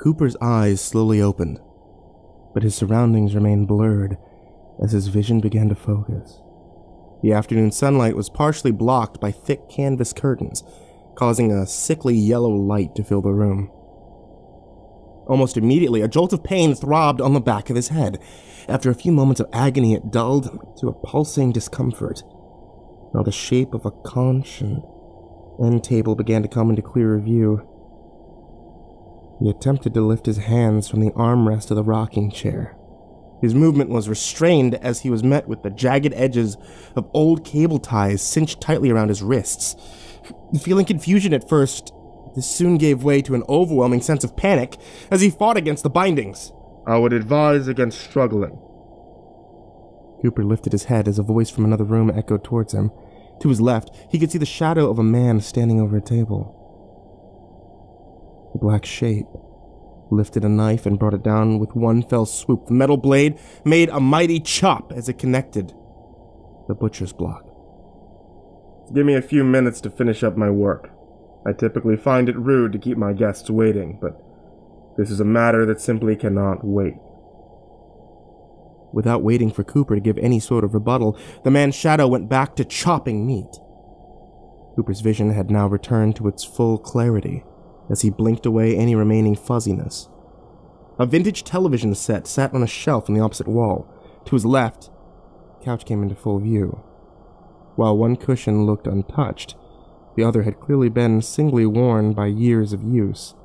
Cooper's eyes slowly opened, but his surroundings remained blurred as his vision began to focus. The afternoon sunlight was partially blocked by thick canvas curtains, causing a sickly yellow light to fill the room. Almost immediately, a jolt of pain throbbed on the back of his head. After a few moments of agony, it dulled to a pulsing discomfort, while the shape of a conch and end table began to come into clearer view. He attempted to lift his hands from the armrest of the rocking chair. His movement was restrained as he was met with the jagged edges of old cable ties cinched tightly around his wrists. Feeling confusion at first, this soon gave way to an overwhelming sense of panic as he fought against the bindings. "I would advise against struggling." Cooper lifted his head as a voice from another room echoed towards him. To his left, he could see the shadow of a man standing over a table. The black shape lifted a knife and brought it down with one fell swoop. The metal blade made a mighty chop as it connected the butcher's block. "Give me a few minutes to finish up my work. I typically find it rude to keep my guests waiting, but this is a matter that simply cannot wait." Without waiting for Cooper to give any sort of rebuttal, the man's shadow went back to chopping meat. Cooper's vision had now returned to its full clarity as he blinked away any remaining fuzziness. A vintage television set sat on a shelf on the opposite wall. To his left, the couch came into full view. While one cushion looked untouched, the other had clearly been singly worn by years of use.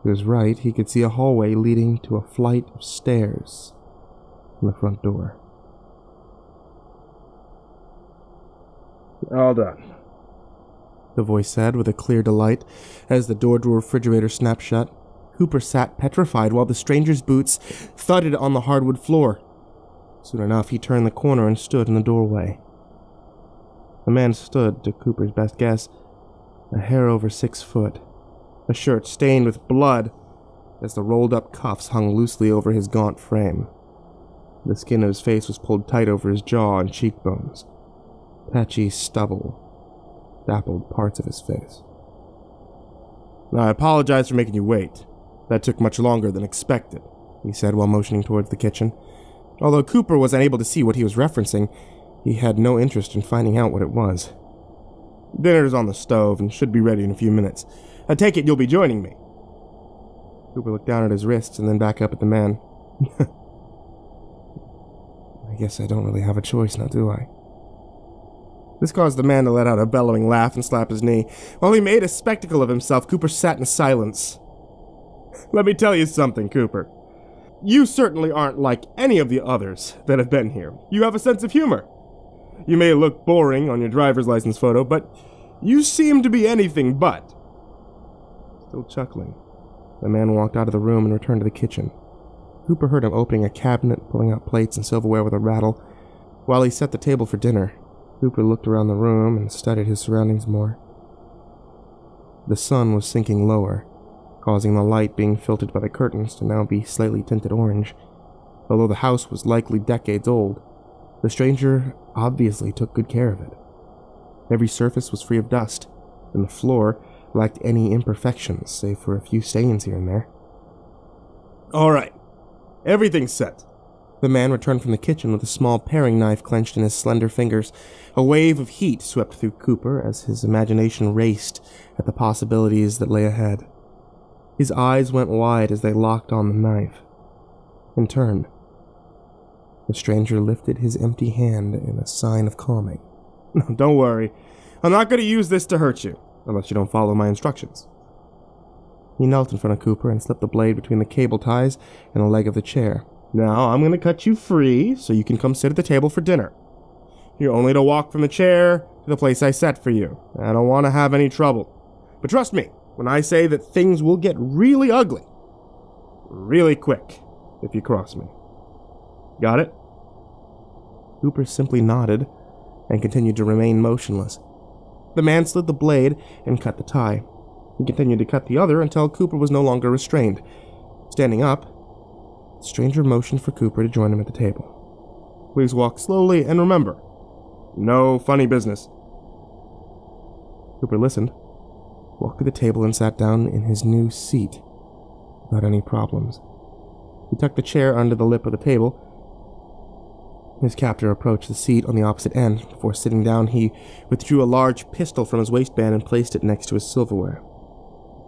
To his right, he could see a hallway leading to a flight of stairs from the front door. "All done," the voice said with a clear delight as the door to a refrigerator snapped shut. Cooper sat petrified while the stranger's boots thudded on the hardwood floor. Soon enough, he turned the corner and stood in the doorway. The man stood, to Cooper's best guess, a hair over 6 foot, a shirt stained with blood as the rolled-up cuffs hung loosely over his gaunt frame. The skin of his face was pulled tight over his jaw and cheekbones. Patchy stubble dappled parts of his face. "I apologize for making you wait. That took much longer than expected," he said while motioning towards the kitchen. Although Cooper was unable to see what he was referencing, he had no interest in finding out what it was. "Dinner's on the stove and should be ready in a few minutes. I take it you'll be joining me." Cooper looked down at his wrists and then back up at the man. "I guess I don't really have a choice now, do I?" This caused the man to let out a bellowing laugh and slap his knee. While he made a spectacle of himself, Cooper sat in silence. "Let me tell you something, Cooper. You certainly aren't like any of the others that have been here. You have a sense of humor. You may look boring on your driver's license photo, but you seem to be anything but." Still chuckling, the man walked out of the room and returned to the kitchen. Cooper heard him opening a cabinet, pulling out plates and silverware with a rattle. While he set the table for dinner, Cooper looked around the room and studied his surroundings more. The sun was sinking lower, causing the light being filtered by the curtains to now be slightly tinted orange. Although the house was likely decades old, the stranger obviously took good care of it. Every surface was free of dust, and the floor lacked any imperfections save for a few stains here and there. "All right, everything's set." The man returned from the kitchen with a small paring knife clenched in his slender fingers. A wave of heat swept through Cooper as his imagination raced at the possibilities that lay ahead. His eyes went wide as they locked on the knife. In turn, the stranger lifted his empty hand in a sign of calming. "Don't worry. I'm not going to use this to hurt you, unless you don't follow my instructions." He knelt in front of Cooper and slipped the blade between the cable ties and the leg of the chair. "Now, I'm going to cut you free so you can come sit at the table for dinner. You're only to walk from the chair to the place I set for you. I don't want to have any trouble. But trust me when I say that things will get really ugly, really quick, if you cross me. Got it?" Cooper simply nodded and continued to remain motionless. The man slid the blade and cut the tie. He continued to cut the other until Cooper was no longer restrained. Standing up, the stranger motioned for Cooper to join him at the table. "Please walk slowly, and remember, no funny business." Cooper listened, walked to the table and sat down in his new seat. without any problems. He tucked the chair under the lip of the table. His captor approached the seat on the opposite end. Before sitting down, he withdrew a large pistol from his waistband and placed it next to his silverware.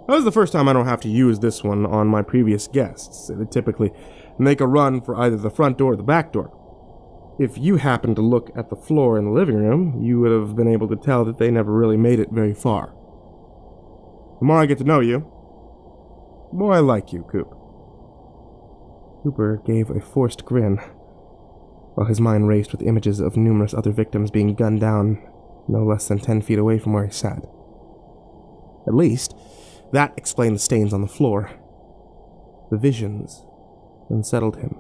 That was the first time I don't have to use this one on my previous guests. They typically make a run for either the front door or the back door. If you happened to look at the floor in the living room, you would have been able to tell that they never really made it very far. The more I get to know you, the more I like you, Coop. Cooper gave a forced grin, while his mind raced with images of numerous other victims being gunned down no less than 10 feet away from where he sat. At least, that explained the stains on the floor. The visions unsettled him.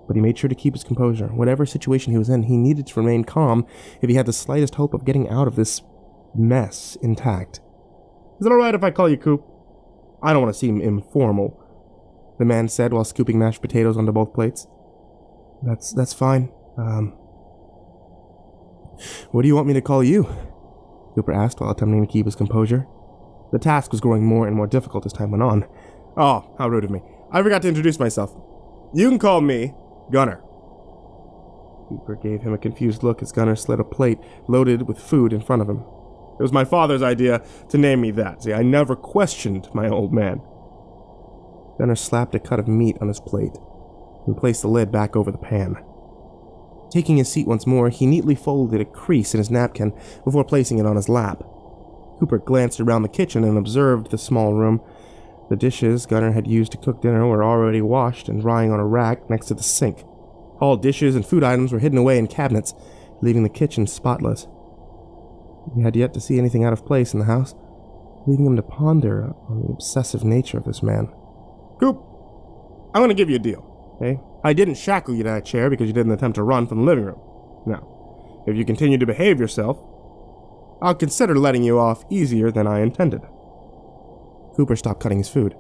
But he made sure to keep his composure. Whatever situation he was in, he needed to remain calm if he had the slightest hope of getting out of this mess intact. Is it alright if I call you Coop? I don't want to seem informal, the man said while scooping mashed potatoes onto both plates. That's fine. What do you want me to call you? Cooper asked while attempting to keep his composure. The task was growing more and more difficult as time went on. Oh, how rude of me. I forgot to introduce myself. You can call me Gunner. Cooper gave him a confused look as Gunner slid a plate loaded with food in front of him. It was my father's idea to name me that. See, I never questioned my old man. Gunner slapped a cut of meat on his plate and placed the lid back over the pan. Taking his seat once more, he neatly folded a crease in his napkin before placing it on his lap. Cooper glanced around the kitchen and observed the small room. The dishes Gunner had used to cook dinner were already washed and drying on a rack next to the sink. All dishes and food items were hidden away in cabinets, leaving the kitchen spotless. He had yet to see anything out of place in the house, leaving him to ponder on the obsessive nature of this man. Coop, I'm going to give you a deal, okay? I didn't shackle you to that chair because you didn't attempt to run from the living room. Now, if you continue to behave yourself, I'll consider letting you off easier than I intended. Cooper stopped cutting his food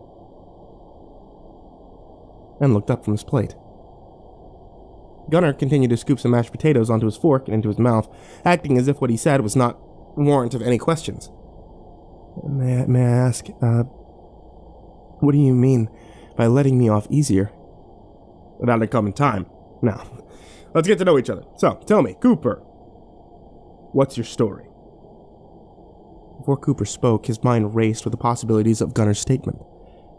and looked up from his plate. Gunner continued to scoop some mashed potatoes onto his fork and into his mouth, acting as if what he said was not warrant of any questions. May I ask, what do you mean by letting me off easier? That'll come in time. Now, let's get to know each other. So, tell me, Cooper, what's your story? Before Cooper spoke, his mind raced with the possibilities of Gunner's statement.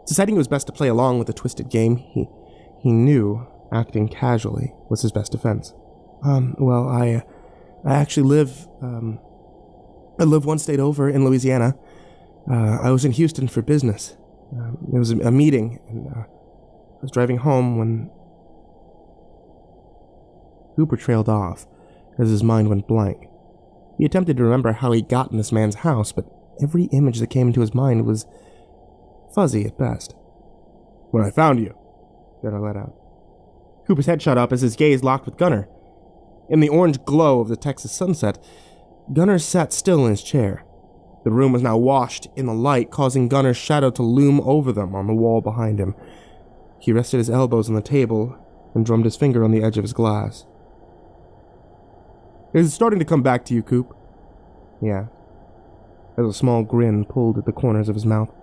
Deciding it was best to play along with the twisted game, he knew acting casually was his best defense. Well, I actually live one state over in Louisiana. I was in Houston for business. It was a meeting, and I was driving home when Cooper trailed off as his mind went blank. He attempted to remember how he got in this man's house, but every image that came into his mind was fuzzy at best. When I found you, Gunner let out. Cooper's head shot up as his gaze locked with Gunner. In the orange glow of the Texas sunset, Gunner sat still in his chair. The room was now washed in the light, causing Gunner's shadow to loom over them on the wall behind him. He rested his elbows on the table and drummed his finger on the edge of his glass. Is it starting to come back to you, Coop? Yeah. As a small grin pulled at the corners of his mouth.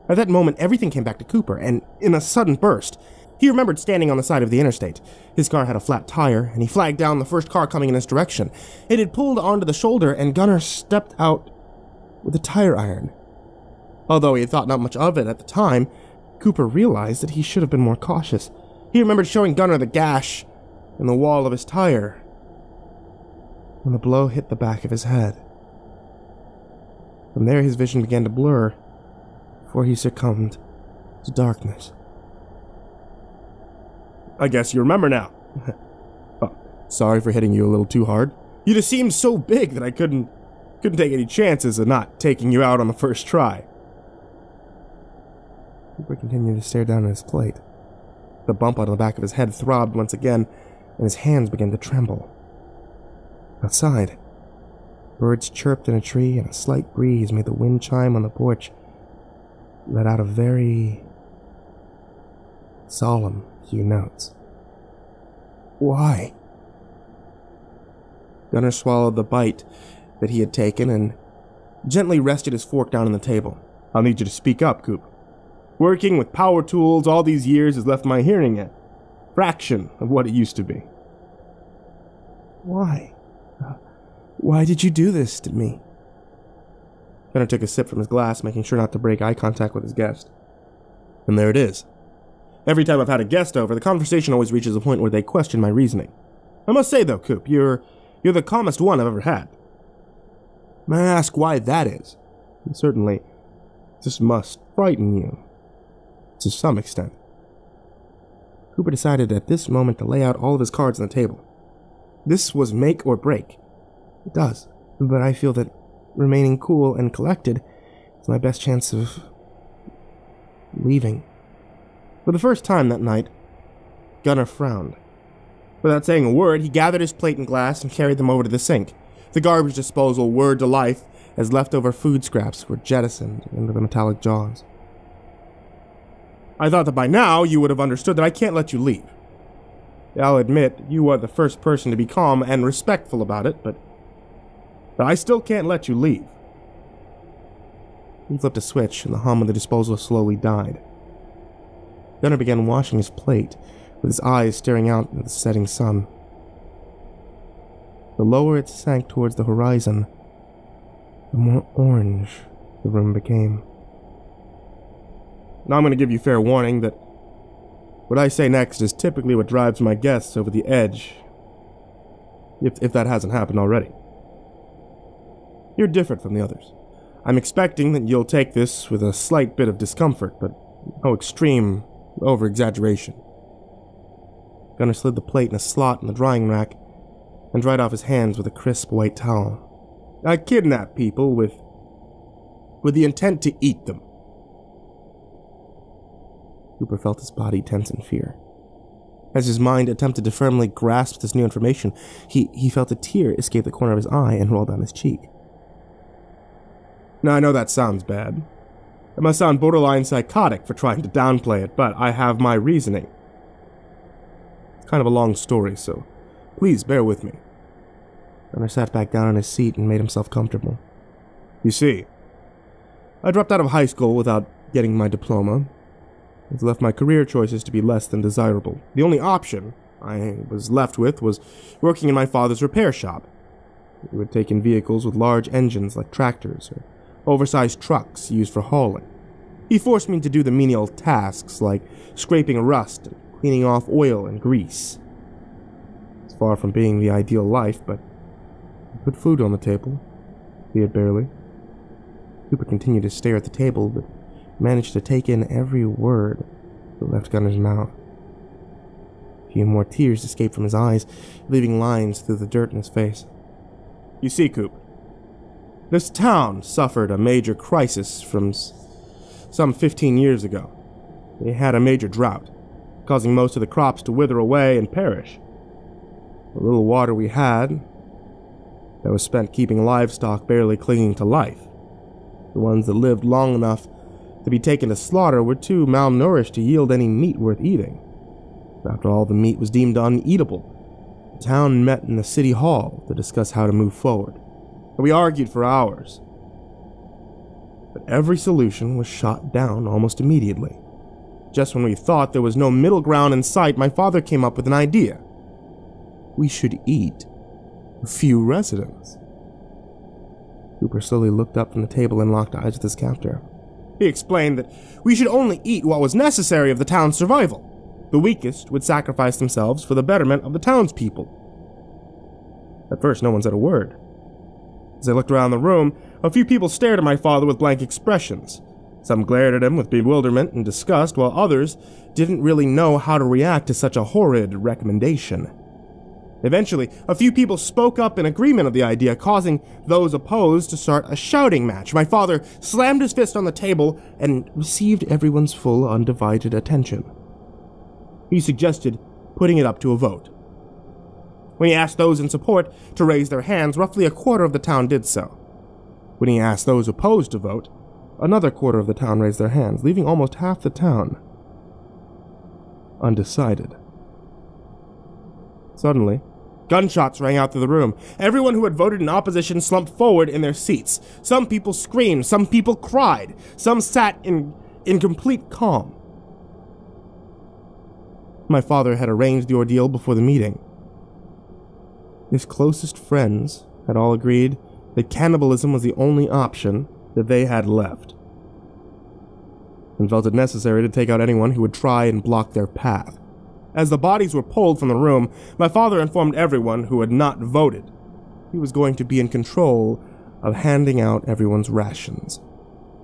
At that moment, everything came back to Cooper, and in a sudden burst, he remembered standing on the side of the interstate. His car had a flat tire, and he flagged down the first car coming in his direction. It had pulled onto the shoulder, and Gunner stepped out with a tire iron. Although he had thought not much of it at the time, Cooper realized that he should have been more cautious. He remembered showing Gunner the gash in the wall of his tire when the blow hit the back of his head. From there, his vision began to blur before he succumbed to darkness. I guess you remember now. Oh, sorry for hitting you a little too hard. You just seemed so big that I couldn't take any chances of not taking you out on the first try. Cooper continued to stare down at his plate. The bump on the back of his head throbbed once again, and his hands began to tremble. Outside, birds chirped in a tree, and a slight breeze made the wind chime on the porch, let out a very solemn few notes. Why? Gunner swallowed the bite that he had taken and gently rested his fork down on the table. I'll need you to speak up, Coop. Working with power tools all these years has left my hearing a fraction of what it used to be. Why? Why did you do this to me? Gunnar took a sip from his glass, making sure not to break eye contact with his guest. And there it is. Every time I've had a guest over, the conversation always reaches a point where they question my reasoning. I must say, though, Coop, you're the calmest one I've ever had. May I ask why that is? And certainly, this must frighten you. To some extent. Cooper decided at this moment to lay out all of his cards on the table. This was make or break. It does, but I feel that remaining cool and collected is my best chance of leaving. For the first time that night, Gunnar frowned. Without saying a word, he gathered his plate and glass and carried them over to the sink. The garbage disposal whirred to life as leftover food scraps were jettisoned into the metallic jaws. I thought that by now you would have understood that I can't let you leave. I'll admit, you are the first person to be calm and respectful about it, but I still can't let you leave. He flipped a switch, and the hum of the disposal slowly died. Gunnar began washing his plate, with his eyes staring out at the setting sun. The lower it sank towards the horizon, the more orange the room became. Now I'm going to give you fair warning that what I say next is typically what drives my guests over the edge, if that hasn't happened already. You're different from the others. I'm expecting that you'll take this with a slight bit of discomfort, but no extreme over-exaggeration. Gunnar slid the plate in a slot in the drying rack and dried off his hands with a crisp white towel. I kidnap people with the intent to eat them. Cooper felt his body tense in fear. As his mind attempted to firmly grasp this new information, he felt a tear escape the corner of his eye and roll down his cheek. Now, I know that sounds bad. It must sound borderline psychotic for trying to downplay it, but I have my reasoning. It's kind of a long story, so please bear with me. Gunnar sat back down on his seat and made himself comfortable. You see, I dropped out of high school without getting my diploma. It left my career choices to be less than desirable. The only option I was left with was working in my father's repair shop. He would take in vehicles with large engines like tractors or oversized trucks used for hauling. He forced me to do the menial tasks like scraping rust and cleaning off oil and grease. It's far from being the ideal life, but he put food on the table, be it barely. Cooper continued to stare at the table, but managed to take in every word that left Gunnar's mouth. A few more tears escaped from his eyes, leaving lines through the dirt in his face. You see, Coop, this town suffered a major crisis from some 15 years ago. They had a major drought, causing most of the crops to wither away and perish. The little water we had, that was spent keeping livestock barely clinging to life. The ones that lived long enough to be taken to slaughter were too malnourished to yield any meat worth eating. After all, the meat was deemed uneatable. The town met in the city hall to discuss how to move forward. We argued for hours. But every solution was shot down almost immediately. Just when we thought there was no middle ground in sight, my father came up with an idea. We should eat a few residents. Cooper slowly looked up from the table and locked eyes with his captor. He explained that we should only eat what was necessary of the town's survival. The weakest would sacrifice themselves for the betterment of the townspeople. At first, no one said a word. As I looked around the room, a few people stared at my father with blank expressions. Some glared at him with bewilderment and disgust, while others didn't really know how to react to such a horrid recommendation. Eventually, a few people spoke up in agreement of the idea, causing those opposed to start a shouting match. My father slammed his fist on the table and received everyone's full, undivided attention. He suggested putting it up to a vote. When he asked those in support to raise their hands, roughly a quarter of the town did so. When he asked those opposed to vote, another quarter of the town raised their hands, leaving almost half the town undecided. Suddenly, gunshots rang out through the room. Everyone who had voted in opposition slumped forward in their seats. Some people screamed, some people cried, some sat in in complete calm. My father had arranged the ordeal before the meeting. His closest friends had all agreed that cannibalism was the only option that they had left, and felt it necessary to take out anyone who would try and block their path. As the bodies were pulled from the room, my father informed everyone who had not voted he was going to be in control of handing out everyone's rations.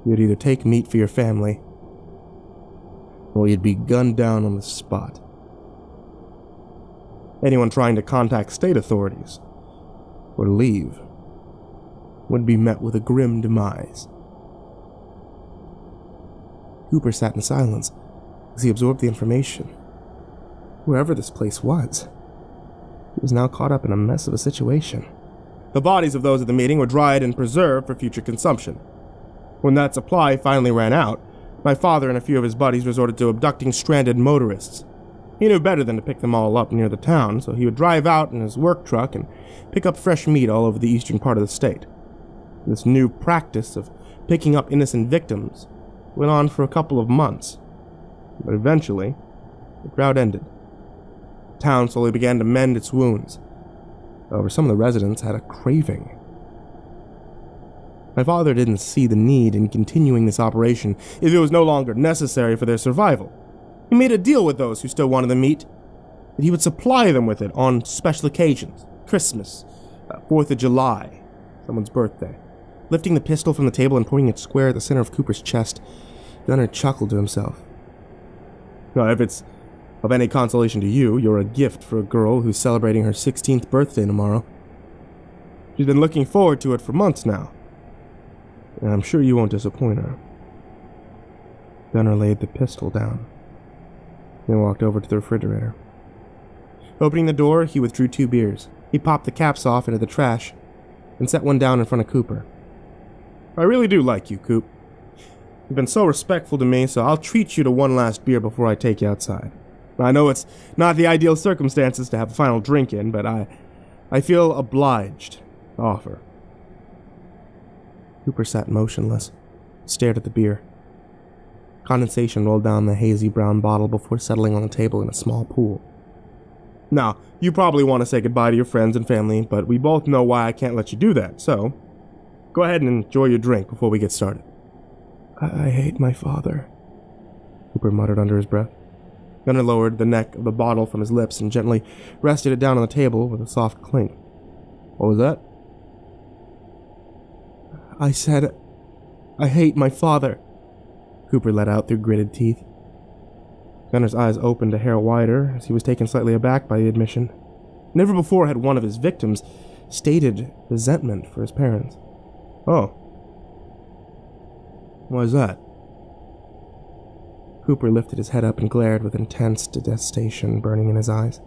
You'd either take meat for your family, or you'd be gunned down on the spot. Anyone trying to contact state authorities or leave would be met with a grim demise. Cooper sat in silence as he absorbed the information. Wherever this place was, he was now caught up in a mess of a situation. The bodies of those at the meeting were dried and preserved for future consumption. When that supply finally ran out, my father and a few of his buddies resorted to abducting stranded motorists. He knew better than to pick them all up near the town, so he would drive out in his work truck and pick up fresh meat all over the eastern part of the state. This new practice of picking up innocent victims went on for a couple of months, but eventually, the drought ended. The town slowly began to mend its wounds. However, some of the residents had a craving. My father didn't see the need in continuing this operation if it was no longer necessary for their survival. He made a deal with those who still wanted the meat, that he would supply them with it on special occasions, Christmas, 4th of July, someone's birthday. Lifting the pistol from the table and pointing it square at the center of Cooper's chest, Gunnar chuckled to himself. Now, if it's of any consolation to you, you're a gift for a girl who's celebrating her 16th birthday tomorrow. She's been looking forward to it for months now, and I'm sure you won't disappoint her. Gunnar laid the pistol down, then walked over to the refrigerator. Opening the door, he withdrew 2 beers. He popped the caps off into the trash and set one down in front of Cooper. I really do like you, Coop. You've been so respectful to me, so I'll treat you to one last beer before I take you outside. I know it's not the ideal circumstances to have a final drink in, but I feel obliged to offer. Cooper sat motionless, stared at the beer. Condensation rolled down the hazy brown bottle before settling on the table in a small pool. Now, you probably want to say goodbye to your friends and family, but we both know why I can't let you do that, so go ahead and enjoy your drink before we get started. I hate my father, Cooper muttered under his breath. Gunnar lowered the neck of the bottle from his lips and gently rested it down on the table with a soft clink. What was that? I said, I hate my father, Cooper let out through gritted teeth. Gunnar's eyes opened a hair wider as he was taken slightly aback by the admission. Never before had one of his victims stated resentment for his parents. Oh. Why is that? Cooper lifted his head up and glared with intense detestation burning in his eyes.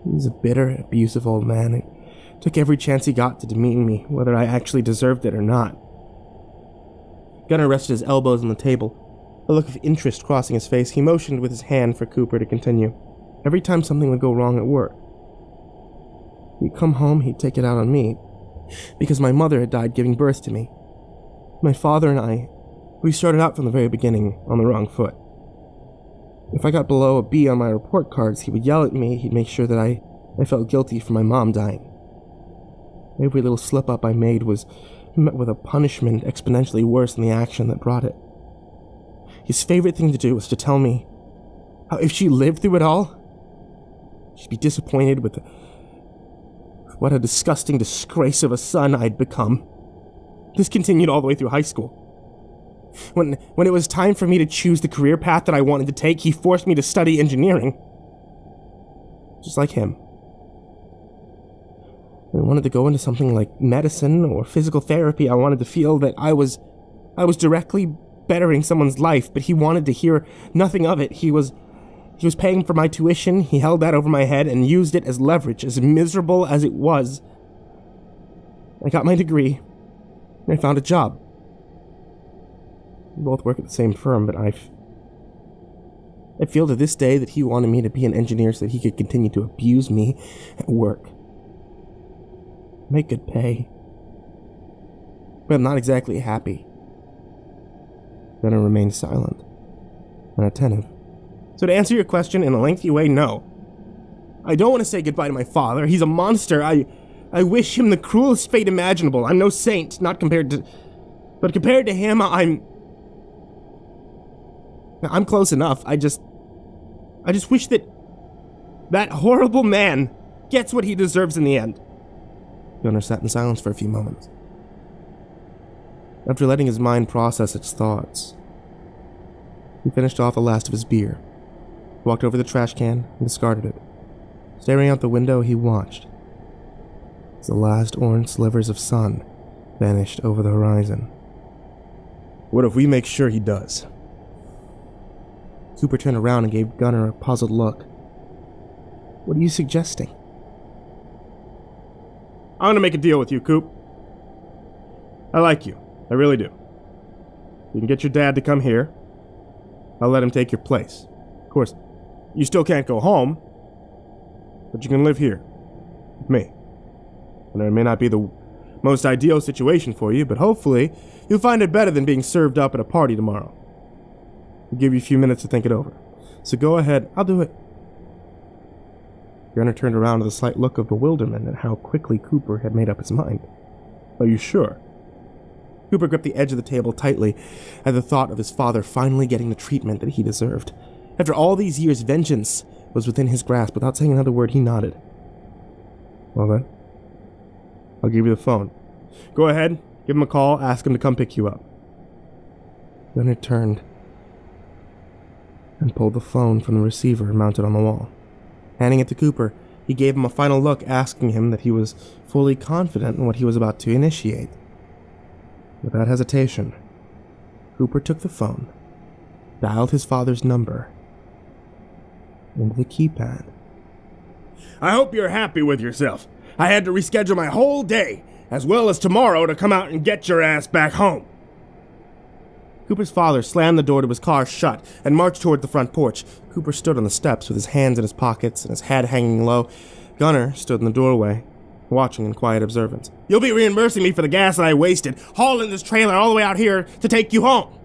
He was a bitter, abusive old man and took every chance he got to demean me, whether I actually deserved it or not. Gunnar rested his elbows on the table. A look of interest crossing his face, he motioned with his hand for Cooper to continue. Every time something would go wrong at work, he'd come home, he'd take it out on me, because my mother had died giving birth to me. My father and I, we started out from the very beginning on the wrong foot. If I got below a B on my report cards, he would yell at me, he'd make sure that I felt guilty for my mom dying. Every little slip-up I made was met with a punishment exponentially worse than the action that brought it. His favorite thing to do was to tell me how if she lived through it all, she'd be disappointed with what a disgusting disgrace of a son I'd become. This continued all the way through high school. When it was time for me to choose the career path that I wanted to take, he forced me to study engineering. Just like him. When I wanted to go into something like medicine or physical therapy, I wanted to feel that I was directly bettering someone's life, but he wanted to hear nothing of it. He was paying for my tuition, he held that over my head and used it as leverage, as miserable as it was. I got my degree, and I found a job. We both work at the same firm, but I feel to this day that he wanted me to be an engineer so that he could continue to abuse me at work. Make good pay. But I'm not exactly happy. Gunnar remained silent and attentive. So to answer your question in a lengthy way, no. I don't want to say goodbye to my father. He's a monster. I wish him the cruelest fate imaginable. I'm no saint, but compared to him, I'm close enough. I just wish that horrible man gets what he deserves in the end. Gunnar sat in silence for a few moments. After letting his mind process its thoughts, he finished off the last of his beer, walked over the trash can, and discarded it. Staring out the window, he watched as the last orange slivers of sun vanished over the horizon. What if we make sure he does? Cooper turned around and gave Gunnar a puzzled look. What are you suggesting? I'm gonna make a deal with you, Coop. I like you. I really do. You can get your dad to come here. I'll let him take your place. Of course, you still can't go home, but you can live here with me. And it may not be the most ideal situation for you, but hopefully you'll find it better than being served up at a party tomorrow. I'll give you a few minutes to think it over. So go ahead, I'll do it. Gunnar turned around with a slight look of bewilderment at how quickly Cooper had made up his mind. Are you sure? Cooper gripped the edge of the table tightly at the thought of his father finally getting the treatment that he deserved. After all these years, vengeance was within his grasp. Without saying another word, he nodded. Well then, I'll give you the phone. Go ahead, give him a call, ask him to come pick you up. Gunnar turned and pulled the phone from the receiver mounted on the wall. Handing it to Cooper, he gave him a final look, asking him that he was fully confident in what he was about to initiate. Without hesitation, Cooper took the phone, dialed his father's number into the keypad. I hope you're happy with yourself. I had to reschedule my whole day, as well as tomorrow, to come out and get your ass back home. Cooper's father slammed the door to his car shut and marched toward the front porch. Cooper stood on the steps with his hands in his pockets and his head hanging low. Gunnar stood in the doorway, watching in quiet observance. You'll be reimbursing me for the gas that I wasted, hauling this trailer all the way out here to take you home.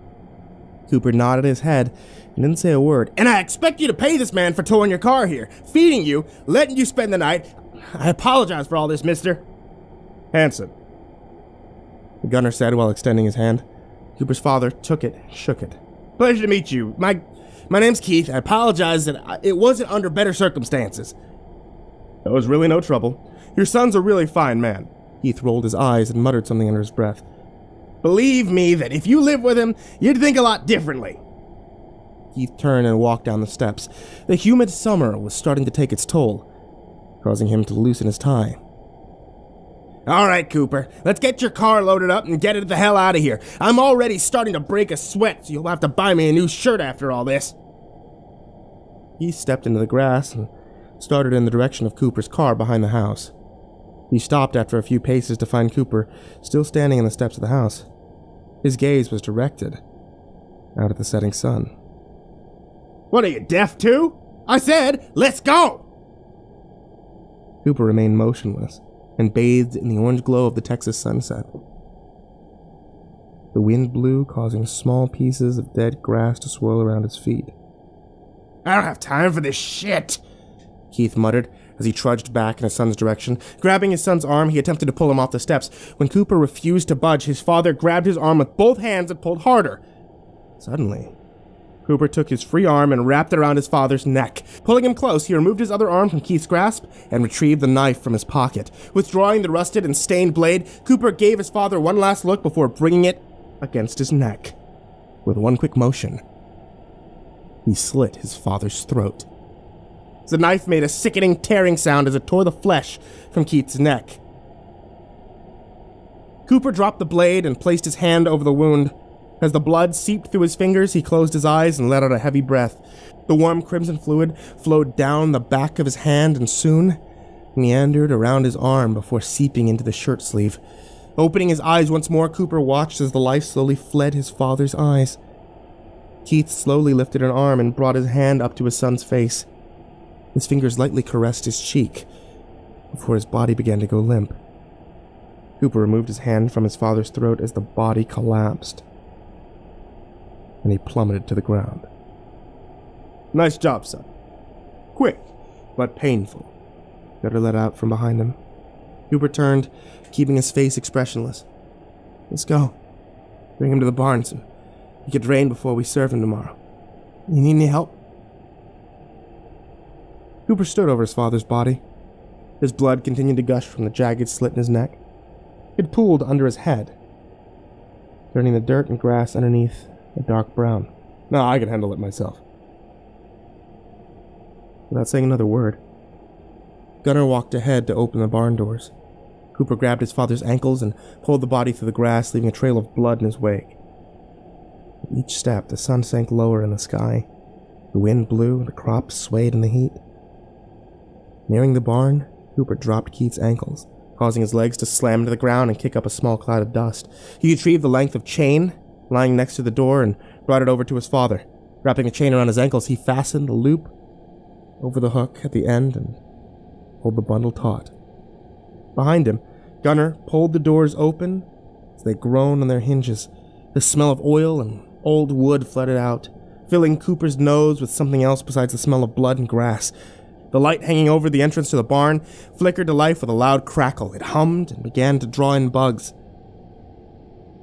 Cooper nodded his head and didn't say a word. And I expect you to pay this man for towing your car here, feeding you, letting you spend the night. I apologize for all this, mister. Hansell, the gunner said while extending his hand. Cooper's father took it and shook it. Pleasure to meet you. My name's Keith. I apologize that it wasn't under better circumstances. There was really no trouble. Your son's a really fine man. Keith rolled his eyes and muttered something under his breath. Believe me that if you live with him, you'd think a lot differently. Keith turned and walked down the steps. The humid summer was starting to take its toll, causing him to loosen his tie. All right, Cooper, let's get your car loaded up and get it the hell out of here. I'm already starting to break a sweat, so you'll have to buy me a new shirt after all this. He stepped into the grass and started in the direction of Cooper's car behind the house. He stopped after a few paces to find Cooper still standing on the steps of the house. His gaze was directed out at the setting sun. What are you, deaf too? I said, let's go! Cooper remained motionless and bathed in the orange glow of the Texas sunset. The wind blew, causing small pieces of dead grass to swirl around his feet. I don't have time for this shit, Keith muttered as he trudged back in his son's direction. Grabbing his son's arm, he attempted to pull him off the steps. When Cooper refused to budge, his father grabbed his arm with both hands and pulled harder. Suddenly, Cooper took his free arm and wrapped it around his father's neck. Pulling him close, he removed his other arm from Keith's grasp and retrieved the knife from his pocket. Withdrawing the rusted and stained blade, Cooper gave his father one last look before bringing it against his neck. With one quick motion, he slit his father's throat. The knife made a sickening tearing sound as it tore the flesh from Keith's neck. Cooper dropped the blade and placed his hand over the wound. As the blood seeped through his fingers, he closed his eyes and let out a heavy breath. The warm crimson fluid flowed down the back of his hand and soon meandered around his arm before seeping into the shirt sleeve. Opening his eyes once more, Cooper watched as the life slowly fled his father's eyes. Keith slowly lifted an arm and brought his hand up to his son's face. His fingers lightly caressed his cheek before his body began to go limp. Cooper removed his hand from his father's throat as the body collapsed. and he plummeted to the ground. "Nice job, son. Quick, but painful," Gunnar let out from behind him. Cooper turned, keeping his face expressionless. "Let's go. Bring him to the barn so he can drain before we serve him tomorrow. You need any help?" Cooper stood over his father's body. His blood continued to gush from the jagged slit in his neck. It pooled under his head, turning the dirt and grass underneath a dark brown. "No, I can handle it myself." Without saying another word, Gunnar walked ahead to open the barn doors. Cooper grabbed his father's ankles and pulled the body through the grass, leaving a trail of blood in his wake. With each step, the sun sank lower in the sky. The wind blew, and the crops swayed in the heat. Nearing the barn, Cooper dropped Keith's ankles, causing his legs to slam into the ground and kick up a small cloud of dust. He retrieved the length of chain lying next to the door and brought it over to his father. Wrapping the chain around his ankles, he fastened the loop over the hook at the end and pulled the bundle taut. Behind him, Gunnar pulled the doors open as they groaned on their hinges. The smell of oil and old wood flooded out, filling Cooper's nose with something else besides the smell of blood and grass. The light hanging over the entrance to the barn flickered to life with a loud crackle. It hummed and began to draw in bugs.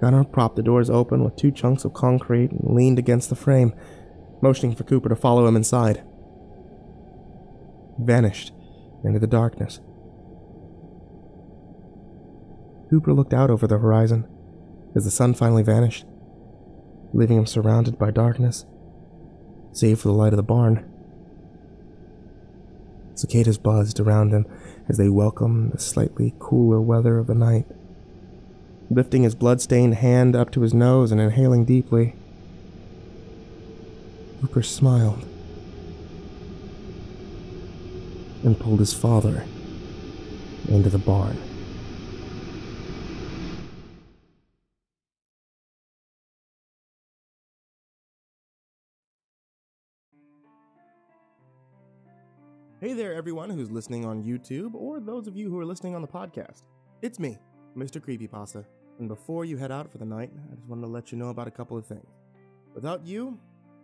Gunnar propped the doors open with 2 chunks of concrete and leaned against the frame, motioning for Cooper to follow him inside. He vanished into the darkness. Cooper looked out over the horizon as the sun finally vanished, leaving him surrounded by darkness, save for the light of the barn. Cicadas buzzed around him as they welcomed the slightly cooler weather of the night. Lifting his blood-stained hand up to his nose and inhaling deeply, Cooper smiled and pulled his father into the barn. Hey there, everyone who's listening on YouTube, or those of you who are listening on the podcast. It's me, MrCreepyPasta, and before you head out for the night, I just wanted to let you know about a couple of things. Without you,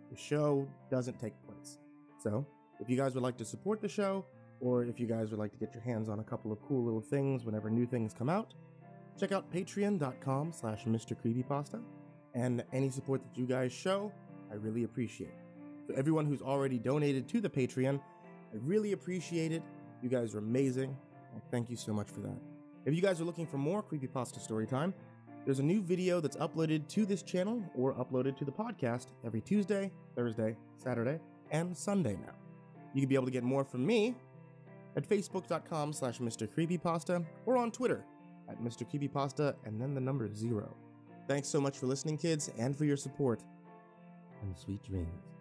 the show doesn't take place. So, if you guys would like to support the show, or if you guys would like to get your hands on a couple of cool little things whenever new things come out, check out patreon.com/MrCreepyPasta, and any support that you guys show, I really appreciate. So everyone who's already donated to the Patreon, I really appreciate it. You guys are amazing. I thank you so much for that. If you guys are looking for more Creepypasta Storytime, there's a new video that's uploaded to this channel or uploaded to the podcast every Tuesday, Thursday, Saturday, and Sunday now. You can be able to get more from me at facebook.com/MrCreepyPasta or on Twitter at MrCreepyPasta and then the number 0. Thanks so much for listening, kids, and for your support. And sweet dreams.